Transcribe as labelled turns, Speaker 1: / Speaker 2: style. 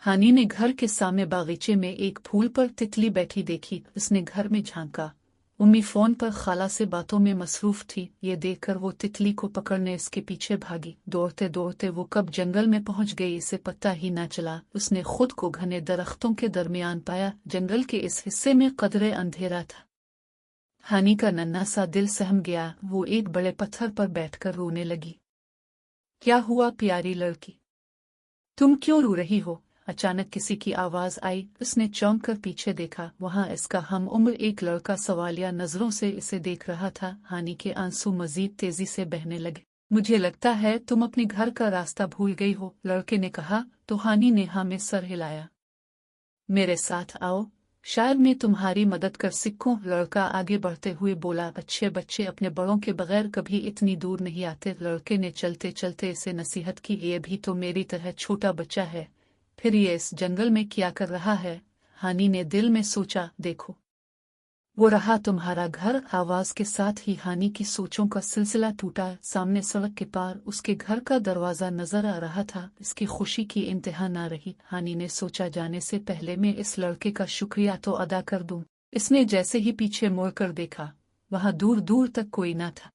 Speaker 1: हानि ने घर के सामने बागीचे में एक फूल पर तितली बैठी देखी। उसने घर में झांका। उम्मी फोन पर खाला से बातों में मसरूफ थी। ये देखकर वो तितली को पकड़ने इसके पीछे भागी। दौड़ते दौड़ते वो कब जंगल में पहुंच गई इसे पता ही न चला। उसने खुद को घने दरख्तों के दरमियान पाया। जंगल के इस हिस्से में कदरे अंधेरा था। हानि का नन्हा सा दिल सहम गया। वो एक बड़े पत्थर पर बैठकर रोने लगी। क्या हुआ प्यारी लड़की, तुम क्यों रो रही हो? अचानक किसी की आवाज आई। उसने चौंक कर पीछे देखा। वहां इसका हम उम्र एक लड़का सवालिया नजरों से इसे देख रहा था। हानि के आंसू मजीद तेजी से बहने लगे। मुझे लगता है तुम अपने घर का रास्ता भूल गई हो, लड़के ने कहा। तो हानि ने हाँ में सर हिलाया। मेरे साथ आओ, शायद मैं तुम्हारी मदद कर सकूं, लड़का आगे बढ़ते हुए बोला। अच्छे बच्चे अपने बड़ों के बगैर कभी इतनी दूर नहीं आते। लड़के ने चलते चलते इसे नसीहत की। ये भी तो मेरी तरह छोटा बच्चा है, फिर ये इस जंगल में क्या कर रहा है? हानि ने दिल में सोचा। देखो, वो रहा तुम्हारा घर। आवाज के साथ ही हानि की सोचों का सिलसिला टूटा। सामने सड़क के पार उसके घर का दरवाजा नजर आ रहा था। इसकी खुशी की इंतहा ना रही। हानि ने सोचा, जाने से पहले मैं इस लड़के का शुक्रिया तो अदा कर दूं। इसने जैसे ही पीछे मुड़कर देखा, वहां दूर दूर तक कोई न था।